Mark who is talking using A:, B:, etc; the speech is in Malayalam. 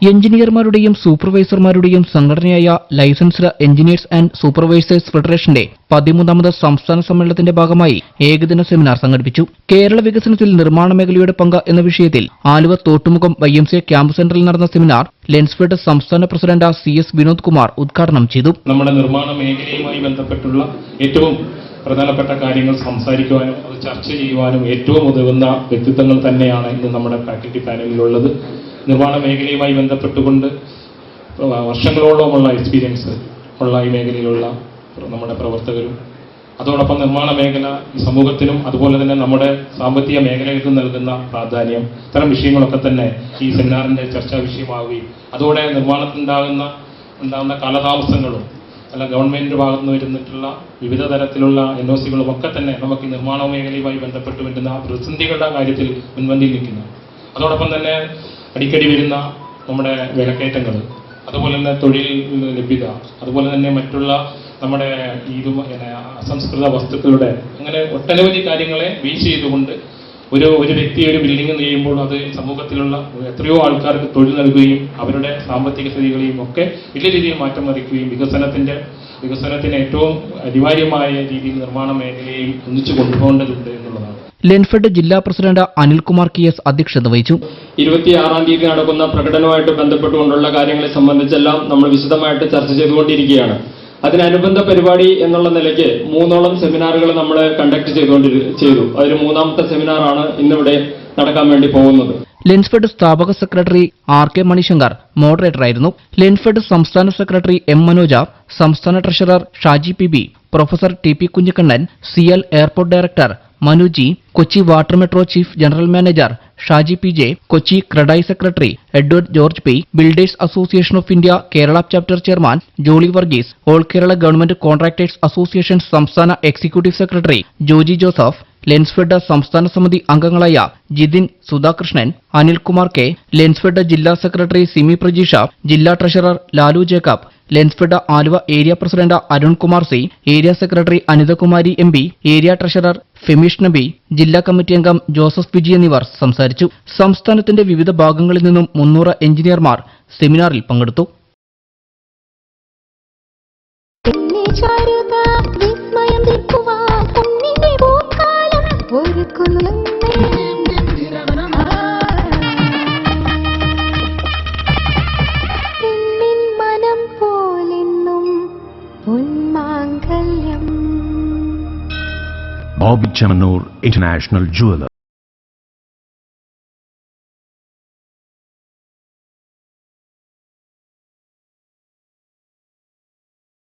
A: എഞ്ചിനീയർമാരുടെയും സൂപ്പർവൈസർമാരുടെയും സംഘടനയായ ലൈസൻസ്ഡ് എഞ്ചിനീയേഴ്സ് ആൻഡ് സൂപ്പർവൈസേഴ്സ് ഫെഡറേഷന്റെ 13ാമത് സംസ്ഥാന സമ്മേളനത്തിന്റെ ഭാഗമായി ഏകദിന സെമിനാർ സംഘടിപ്പിച്ചു. കേരള വികസനത്തിൽ നിർമ്മാണ മേഖലയുടെ പങ്ക് എന്ന വിഷയത്തിൽ ആലുവ തോട്ടുമുഖം YMCA ക്യാമ്പ് സെന്ററിൽ നടന്ന സെമിനാർ ലെൻസ്ഫെഡ് സംസ്ഥാന പ്രസിഡന്റ് CS വിനോദ് കുമാർ ഉദ്ഘാടനം ചെയ്തു.
B: നമ്മുടെ നിർമ്മാണ മേഖലയുമായി ബന്ധപ്പെട്ടുള്ള ഏറ്റവും പ്രധാനപ്പെട്ട കാര്യങ്ങൾ സംസാരിക്കുവാനും അത് ചർച്ച ചെയ്യുവാനും ഏറ്റവും ഉതകുന്ന വ്യക്തിത്വങ്ങൾ തന്നെയാണ് ഇന്ന് നമ്മുടെ ഫാക്കൽറ്റി പാനലിലുള്ളത്. നിർമ്മാണ മേഖലയുമായി ബന്ധപ്പെട്ടുകൊണ്ട് വർഷങ്ങളോളമുള്ള എക്സ്പീരിയൻസ് ഉള്ള ഈ മേഖലയിലുള്ള നമ്മുടെ പ്രവർത്തകരും അതോടൊപ്പം നിർമ്മാണ മേഖല ഈ സമൂഹത്തിനും അതുപോലെ തന്നെ നമ്മുടെ സാമ്പത്തിക മേഖലകൾക്കും നൽകുന്ന പ്രാധാന്യം ഇത്തരം വിഷയങ്ങളൊക്കെ തന്നെ ഈ സെമിനാറിന്റെ ചർച്ചാ വിഷയമാവുകയും അതോടെ നിർമ്മാണത്തിനുണ്ടാകുന്ന കാലതാമസങ്ങളും അല്ല ഗവൺമെന്റിന്റെ ഭാഗത്ത് നിന്ന് വരുന്നിട്ടുള്ള വിവിധ തരത്തിലുള്ള NOCകളും ഒക്കെ തന്നെ നമുക്ക് ഈ നിർമ്മാണ മേഖലയുമായി ബന്ധപ്പെട്ട് വരുന്ന പ്രതിസന്ധികളുടെ കാര്യത്തിൽ മുൻപന്തിയിൽ നിൽക്കുന്നു. അതോടൊപ്പം തന്നെ അടിക്കടി വരുന്ന നമ്മുടെ വിലക്കയറ്റങ്ങൾ, അതുപോലെ തന്നെ തൊഴിൽ ലഭ്യത, അതുപോലെ തന്നെ മറ്റുള്ള നമ്മുടെ അസംസ്കൃത വസ്തുക്കളുടെ അങ്ങനെ ഒട്ടനവധി കാര്യങ്ങളെ ബേസ് ചെയ്തുകൊണ്ട് ഒരു വ്യക്തി ഒരു ബിൽഡിംഗ് ചെയ്യുമ്പോൾ അത് സമൂഹത്തിലുള്ള എത്രയോ ആൾക്കാർക്ക് തൊഴിൽ നൽകുകയും അവരുടെ സാമ്പത്തിക സ്ഥിതികളെയും ഒക്കെ വലിയ രീതിയിൽ മാറ്റം മറിക്കുകയും വികസനത്തിന് ഏറ്റവും അനിവാര്യമായ രീതിയിൽ നിർമ്മാണ മേഖലയെയും ഒന്നിച്ചു കൊണ്ടുപോകേണ്ടതുണ്ട് എന്നുള്ളതാണ്.
A: ലെൻഫെഡ് ജില്ലാ പ്രസിഡന്റ് അനിൽകുമാർ KS അധ്യക്ഷത വഹിച്ചു.
C: 26-ാം തീയതി നടക്കുന്ന പ്രകടനവുമായിട്ട് ബന്ധപ്പെട്ടുകൊണ്ടുള്ള കാര്യങ്ങളെ സംബന്ധിച്ചെല്ലാം നമ്മൾ വിശദമായിട്ട് ചർച്ച ചെയ്തുകൊണ്ടിരിക്കുകയാണ്. അതിനനുബന്ധ പരിപാടി എന്നുള്ള നിലയ്ക്ക് 3ഓളം സെമിനാറുകൾ നമ്മൾ കണ്ടക്ട് ചെയ്തു. അതിൽ 3ാമത്തെ സെമിനാറാണ് ഇന്നിവിടെ നടക്കാൻ വേണ്ടി പോകുന്നത്.
A: ലെൻസ്ഫെഡ് സ്ഥാപക സെക്രട്ടറി RK മണിശങ്കർ മോഡറേറ്ററായിരുന്നു. ലെൻസ്ഫെഡ് സംസ്ഥാന സെക്രട്ടറി M മനോജ, സംസ്ഥാന treasurer Shaji PB, professor TP Kunhikannan, CL airport director Manuji, Kochi water metro chief general manager Shaji PJ, Kochi CREDAI secretary Edward George P, Builders Association of India Kerala chapter chairman Jolly Varghese, All Kerala Government Contractors Association സംസ്ഥാന executive secretary Joji Joseph, Lensfed സംസ്ഥാന സമിതി അംഗങ്ങളായ ജിതിൻ സുധാകൃഷ്ണൻ, അനിൽകുമാർ K, ലെൻസ്ഫെഡ് ജില്ലാ സെക്രട്ടറി സിമി പ്രജീഷ, ജില്ലാ treasurer Lalu Jacob, Lensfed Aluva area president Arunkumar C, area secretary Anithakumari MB, area treasurer Femeesh Nabi, ജില്ലാ കമ്മിറ്റി അംഗം ജോസഫ് വിജി എന്നിവർ സംസാരിച്ചു. സംസ്ഥാനത്തിന്റെ വിവിധ ഭാഗങ്ങളിൽ നിന്നും 300 എഞ്ചിനീയർമാർ സെമിനാറിൽ പങ്കെടുത്തു.
D: Bobby Chamanur International Jeweler.